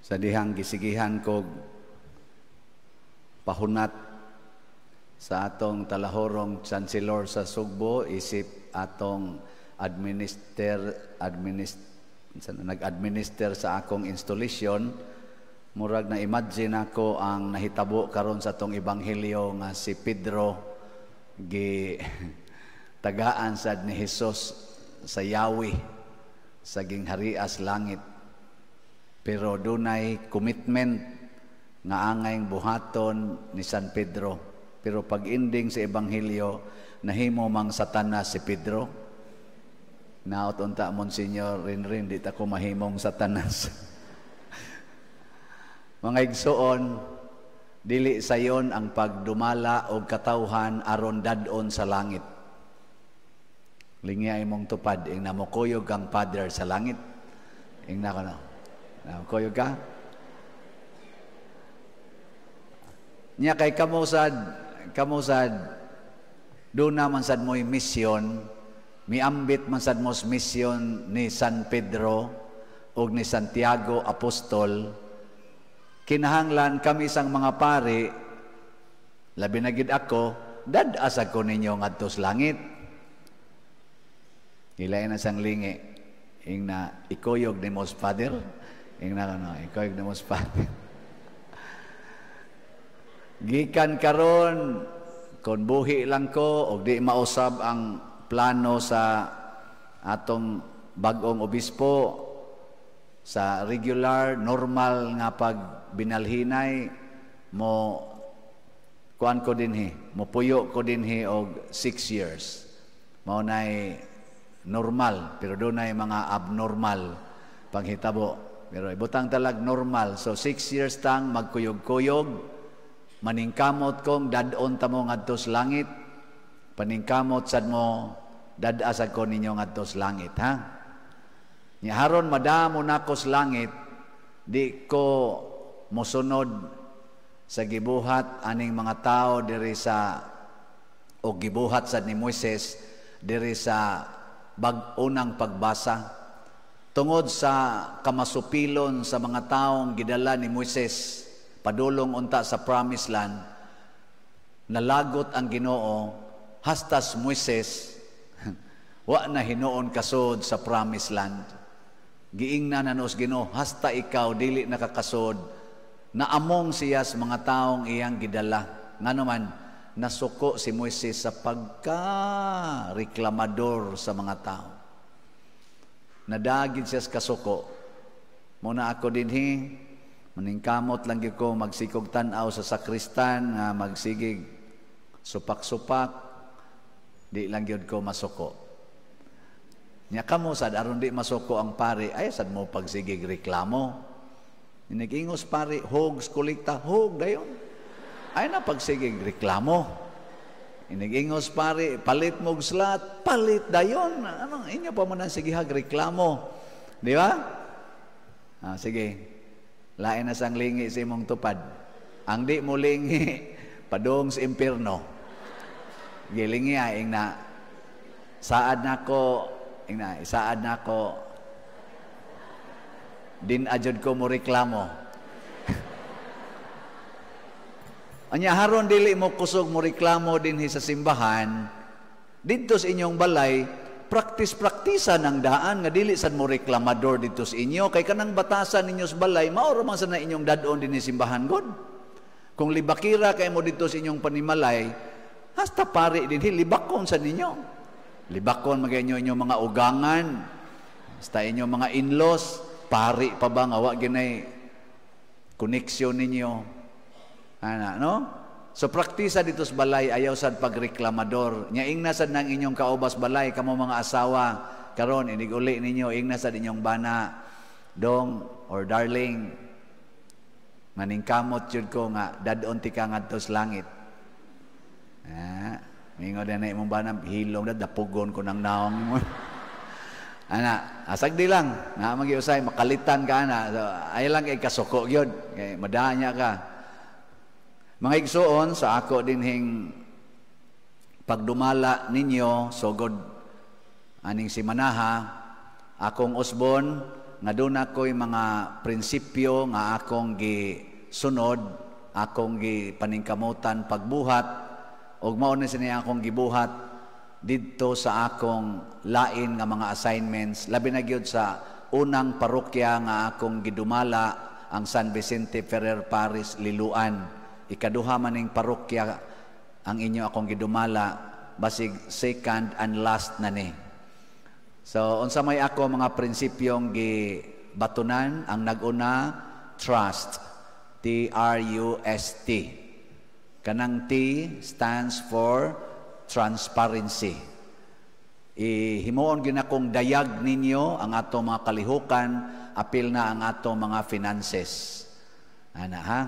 Sa dihang gisigihan ko pahunat sa atong talahorong Chancellor sa Sugbo isip atong nag-administer sa akong installation. Murag na imagine ako ang nahitabo karon sa atong ebanghelyo nga si Pedro gi tagaan sad ni Hesus sa Yahweh sa gingharias langit. Pero dunay commitment nga angayng buhaton ni San Pedro. Pero pag ending sa ebanghelyo, nahimo mang Satanas si Pedro. Naot unta Monsignor rin di ta ko mahimong Satanas. Mga igsoon, dili sayon ang pagdumala og katawhan aron dadon sa langit. Lingi ay mong tupad ing namukuyog ang Father sa langit. Ing na namukuyog ka? Nya kay kamusad doon naman sad mo'y misyon, miambit man sad mo's misyon ni San Pedro o ni Santiago Apostol. Kinahanglan kami sang mga pari, labi na gid ako, dadasag ko ninyo ngadto sa langit. Hilay na sang lingi, ing na ikuyog ni mos Father, ing na ikuyog ni mos Father. Gikan karon kon buhi lang ko og di mausab ang plano sa atong bag-ong obispo sa regular normal nga pag binalhinay mo kuan ko dinhi mo puyo ko dinhi og 6 years mao nay normal pero dunay mga abnormal panghitabo pero ibutang talag normal so 6 years tang magkuyog-kuyog. Maningkamot kong dadon tamo ngadto sa langit. Paningkamot sad mo dadasag ko ninyo ngadto sa langit, ha? Nya haron madamo nako sa langit, di ko mosunod sa gibuhat aning mga tao diri sa o gibuhat sad ni Moises diri sa bag-unang pagbasa. Tungod sa kamasupilon sa mga taong gidala ni Moises padulong unta sa promised land, nalagot ang Ginoo hastas Moises wa na hinuon kasod sa promised land. Giingna na nos Ginoo hasta ikaw dili nakakasod. Naamong siya sa mga taong iyang gidala. Nganuman nasuko si Moises sa pagka-reklamador sa mga tao. Nadagid siya sa kasuko. Muna ako dinhi maningkamot lang gyud ko magsikog tan-aw sa sakristan nga magsigig supak-supak di lang gyud ko masuko. Nya kamo sad aron di masuko ang pare ay sad mo pagsigig reklamo. Inigingos pare hogs kolekta hog dayon. Ay na pagsigig reklamo. Inigingos pare palit mo og slat palit dayon. Ano inyo pa man sige hag reklamo. Di ba? Sige. Lain na sang lingi sa imong tupad. Ang di mo lingi, padong sa impyerno. Gilingi ing na isaad na ko din ajud ko mo reklamo. Anya haron dili mo kusog mo reklamo dinhi sa simbahan, didto sa inyong balay, praktis-praktisan ang daan nga dili sad mo reklamador dito sa inyo kay kanang batasan ninyo sa balay mao ra man sa na inyong dadon dinhi simbahan god. Kung libakira kay mo dito sa inyong panimalay hasta pare dinhi libakon sa ninyo. Libakon magayon inyong mga ugangan hasta inyong mga in-laws pare pa ba nga wa ginay koneksyon ninyo. Ana no? So praktisa dito sa balay ayaw sad pagreklamador. Nya ingna sad nang inyong kaubas balay kamo mga asawa karon inig-uli ninyo ingna sad inyong bana dong or darling maningkamot jud ko nga dadon ti ka ngadto sa langit. Mingo na imong bana hilom na dapugon ko nang naong mo. Ana asag di lang nga magiusay makalitan ka na so, ay lang kay kasuko gyud kay madanya ka. Mga igsoon sa ako dinhing pagdumala ninyo sugod aning si Manaha akong usbon nga doon ako'y mga prinsipyo nga akong gisunod, akong gipaningkamutan pagbuhat, ug mao na siniya akong gibuhat didto sa akong lain nga mga assignments, labi na gyud sa unang parokya nga akong gidumala, ang San Vicente Ferrer Parish, Liloan. Ikaduha maning parokya ang inyo akong gidumala, basig second and last na ni. So, unsa may ako mga prinsipyong gibatunan, ang naguna, trust. T-R-U-S-T. Kanang T stands for transparency. Himuon gyud akong dayag ninyo ang atong mga kalihukan, apil na ang atong mga finances. Ana ha?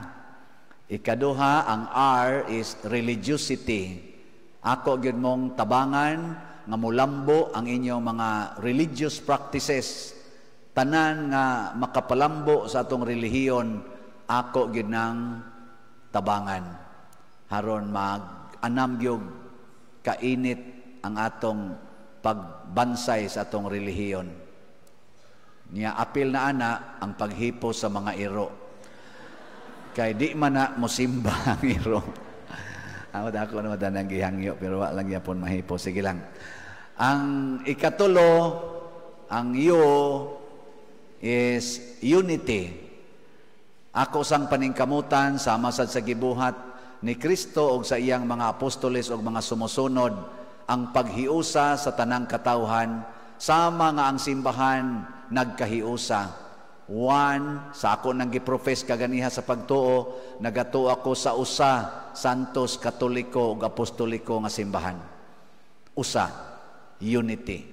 Ikaduha, ang R is religiosity. Ako gyud mong tabangan nga mulambo ang inyong mga religious practices, tanan nga makapalambo sa atong relihiyon, ako gyud nang tabangan haron mag-anam gyud kainit ang atong pagbansay sa atong relihiyon. Niya apil na ana ang paghipo sa mga iro, kay di man na mosimba ang iro. Awad ako naman danang gihangyo, pero wala lang yapon mahipo. Sige lang. Ang ikatulo, ang U is unity. Ako sang paningkamutan, sama sad sa gibuhat ni Kristo o sa iyang mga apostoles o mga sumusunod, ang paghiusa sa tanang katawhan, sama nga ang simbahan nagkahiusa. One, sa ako nang giprofess kaganiha sa pagtuo, nagatuo ako sa usa, Santos, Katoliko ug Apostoliko nga simbahan. Usa, unity,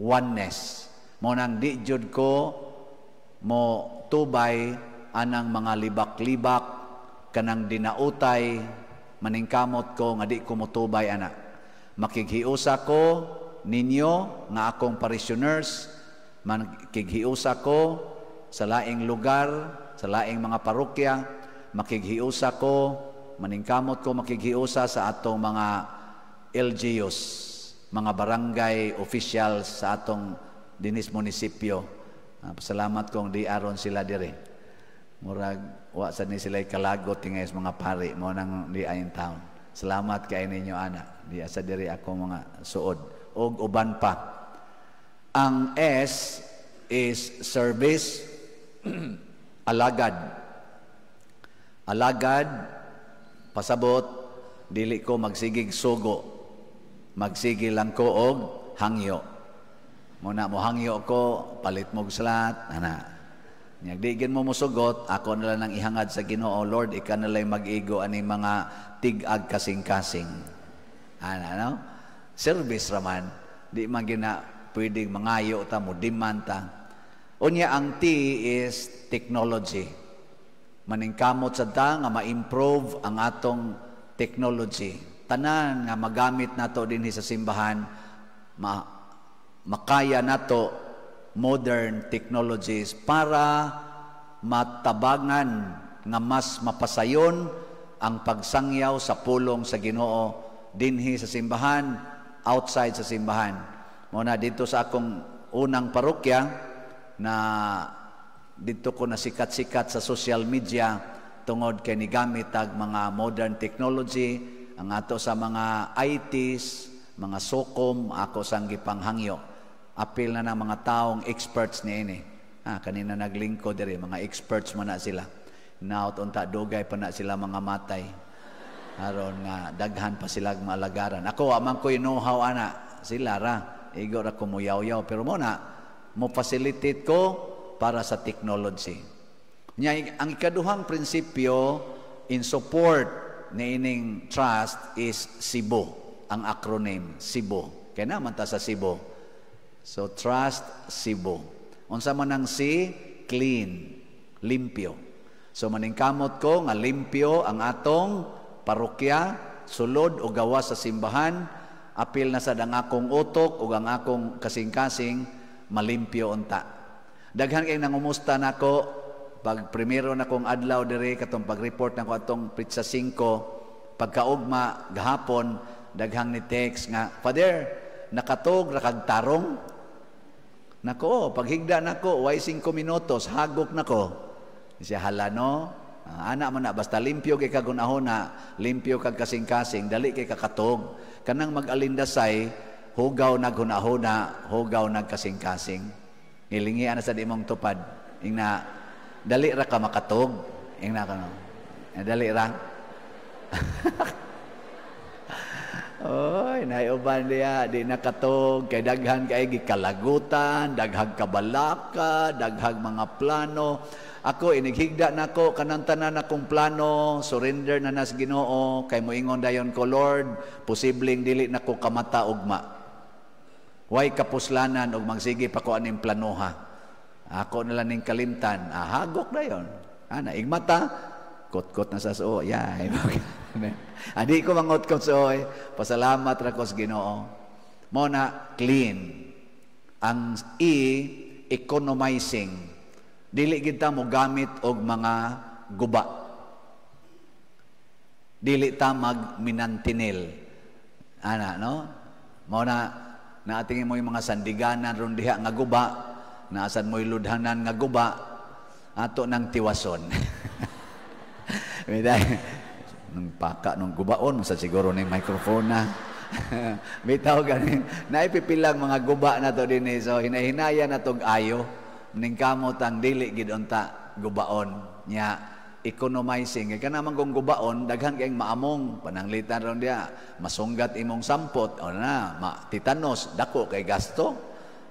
oneness. Mo nang di jud ko mo tubay anang mga libak-libak kanang dinautay, maningkamot ko nga di ko motubay ana. Makighiusa ko ninyo nga akong parishioners, makighiusa ko sa laing lugar, sa laing mga parokya, makighiusa ko, maningkamot ko makighiusa sa atong mga LGUs, mga barangay officials sa atong dinis munisipyo. Pasalamat kong di aron sila dire. Murag wa sad ni sila kalagot tingay sa mga pari mo nang di ayon town. Salamat kay ninyo ana. Di asa dire ako mga suod og uban pa. Ang S is service. Alagad. Alagad, pasabot, dili ko magsigig sugo. Magsigi lang ko og hangyo. Muna mo hangyo ko, palit mo slat, ana. Nyagdigin mo musugot, ako nila nang ihangad sa Ginoo, Lord, ika nala'y mag-igo ani mga tig-ag kasing-kasing. Ana, no? Service raman. Di man gina pwedeng mangayo ta mo, demand ta. Unya ang T is technology. Maningkamot sa ta nga ma-improve ang atong technology. Tanan nga magamit nato dinhi sa simbahan, makaya nato modern technologies para matabangan nga mas mapasayon ang pagsangyaw sa pulong sa Ginoo dinhi sa simbahan, outside sa simbahan. Muna dito sa akong unang parokya, na dito ko nasikat-sikat sa social media tungod kay nigamit ang mga modern technology, ang ato sa mga ITs, mga SOCOM, ako sang gipanghangyo. Apil na ng mga taong experts niini. Kanina naglingkod diri, mga experts man na sila. Naot unta dugay pa na sila mga matay. Aron nga daghan pa sila malagaran. Ako amang ko know-how ana sila ra. Igo ra ko muyaw-yaw pero mo na mo facilitate ko para sa technology. Nya ang ikaduhang prinsipyo in support ni ining trust is SIBO, ang acronym SIBO. Kaya naman ta sa SIBO. So trust SIBO. Unsa man ang C, clean, limpyo. So maningkamot ko nga limpyo ang atong parokya, sulod o gawas sa simbahan, apil na sa akong utok o ang akong kasing-kasing malimpyo unta. Daghan kay nangumusta nako pag primero na kong adlaw dire katong pag-report nako atong Pitsa 5 pagkaugma gahapon daghang ni text nga Father nakatog ra kag tarong Nako, paghigda nako, way 5 minutos, hagok nako. Siya hala no, anak mo na, basta limpyo kay kagunahona, limpyo kag kasing-kasing, dali kay kakatog. Kanang mag-alindasay, hugaw naghunahona, hugaw nagkasing-kasing. Ilingian na sa di mong tupad. Ingna, dali ra ka makatog. Ingna ka no. Dali ra. Oy, naiuban diya, di nakatog, kay daghan kay gikalagutan, daghag kabalaka, daghag mga plano. Ako, inighigda na ko, kanantanan akong plano, surrender na nas Ginoo, kay moingon dayon ko, Lord, posibleng dili na ko kamata ugma. Way kapuslanan, og magsige pa ko aning planoha. Ako na lang ning kalimtan, hagok dayon. Naigmata, kot-kot na sa suo, yay. Adi ko mangot-kot suo, pasalamat ra ko sa Ginoo. Muna, clean. Ang economizing. Dili kita mo gamit og mga guba. Dili ta magminantinil. No? Muna, naatingin mo yung mga sandiganan ron diha nga guba, naasan mo yung ludhanan nga guba, ato ng tiwason. Nung paka, nung gubaon, sa siguro ng microphone na. Bitaw ganin. Naipipilang mga guba na to din. So, hinahinaya na tong ayo. Ning kamot ang dili gid unta gubaon nya economizing kay kanang kung gubaon daghan kay maamong pananglitan ron dia masunggat imong sampot o na titanos dako kay gasto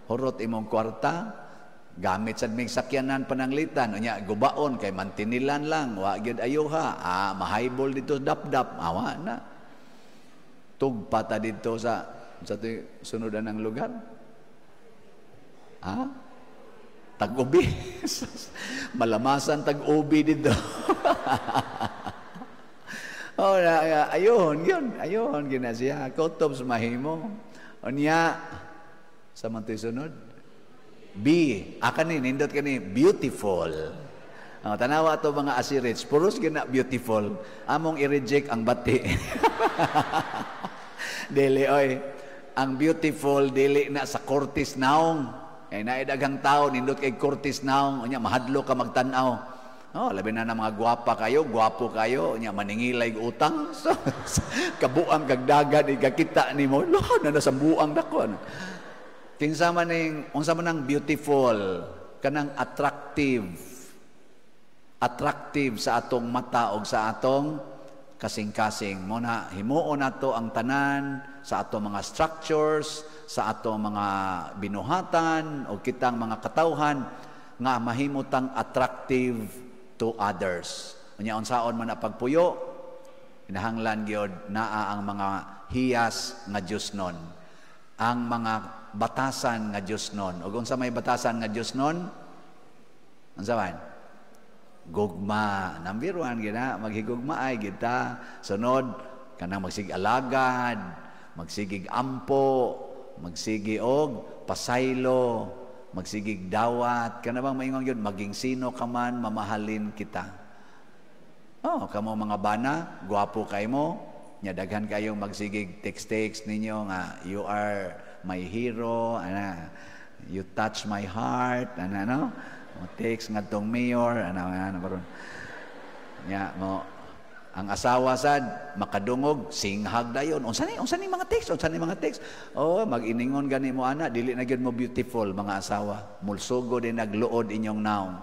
hurot imong kwarta gamit sad mig sakyanan pananglitan unya gubaon kay mantinilan lang wa gyud ayuha mahaybol dito dapdap awa na tugpata dito sa sunudan ng lugar tag-ubi. Malamasan tag-ubi dito. Ayun, ginasya. Kotob sa mahimo. Onya, sa mantoy sunod. B. Kanin, nindot kani, beautiful. Tanawa to mga asirits, puros gina beautiful. Among i-reject ang bati. Dili, oy. Ang beautiful, dili na sa Curtis naong. Naidaghang tao, nindot kay Curtis naong, mahadlo ka magtanaw. Labi na mga gwapa kayo, gwapo kayo, maningilay utang. So, kabuang kagdagan, ikakita ni mo, na nasa buang dako. Kinsa man unsa man ang beautiful, kanang attractive sa atong mata o sa atong kasing-kasing. Muna, himuon nato ang tanan sa atong mga structures, sa atong mga binuhatan o kitang mga katawhan nga mahimutang attractive to others. Unya unsaon man ang pagpuyo, hinahanglan gyud naa ang mga hiyas nga Diosnon. Ang mga batasan nga Diosnon. Ug unsa may batasan nga Diosnon? Unsa man? Gugma. Number 1 gina maghigugmaay kita. Sunod kanang magsig alagad, magsigig ampo, magsigi og pasaylo, magsigig dawat, kana bang maingon yun, maging sino ka man, mamahalin kita. Kamo mga bana, gwapo kay mo, nya daghan kayong magsigig text ninyo nga, you are my hero, you touch my heart, text nga tong mayor, baron. Nya mo, ang asawa sad makadungog singhag dayon. Unsa ni mga text? Mag-iningon gani mo ana, dili na gyud mo beautiful mga asawa. Mulsugo din nagluod inyong naong.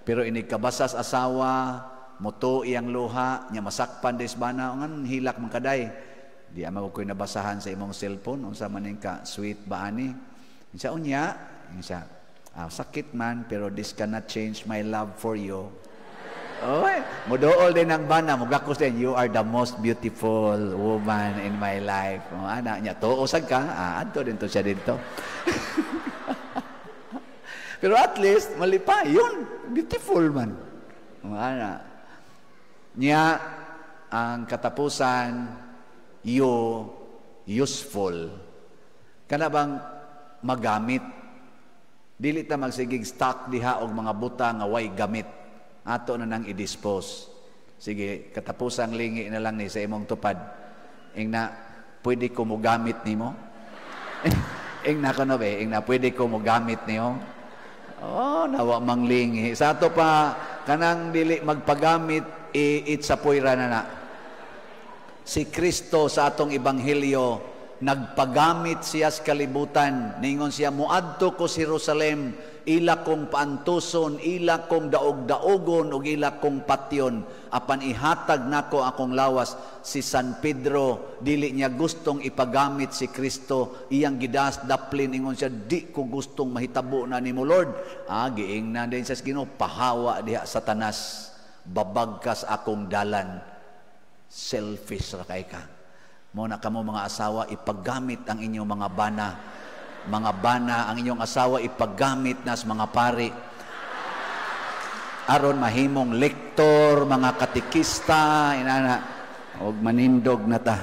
Pero ini kabasas asawa, muto iyang luha, nya masakpan des bana ngan hilak man kaday. Di ama ko nabasahan sa imong cellphone unsa man ka sweet ba ani. Unsa unya? Sakit man pero this cannot change my love for you. Mudool din ang bana, mugakos din, you are the most beautiful woman in my life. Anak niya, tuusag ka, adto din to siya dito. Pero at least, malipay, yun, beautiful man. Anak niya, ang katapusan, useful. Kana bang magamit? Dili ta magsigig stock diha og mga buta nga way gamit. Ato na nang i-dispose. Sige, katapusang lingi na lang ni sa imong tupad. Ingna, pwede ko mo gamit nimo? ing na kuno be, ing na pwede ko mo gamit niyo. Oh, nawa manglingi. Sa ato pa kanang dili magpagamit itsapoyra na. Si Kristo sa atong ebanghelyo nagpagamit siya sa kalibutan. Ningon siya, muadto ko sa Jerusalem, ila kong paantuson, ila kong daog-daogon, o ila kong patyon. Apan ihatag nako akong lawas. Si San Pedro, dili niya gustong ipagamit si Kristo. Iyang gidas daplin, ingon siya, di ko gustong mahitabo na ni mo, Lord. Giing na din sa Ginoo, pahawa diha Satanas. Babagkas akong dalan. Selfish ra kay ka. Muna kamo mga asawa, ipaggamit ang inyong mga bana. Mga bana, ang inyong asawa, ipaggamit na sa mga pari. Aron mahimong lektor, mga katikista, inana, og manindog na ta.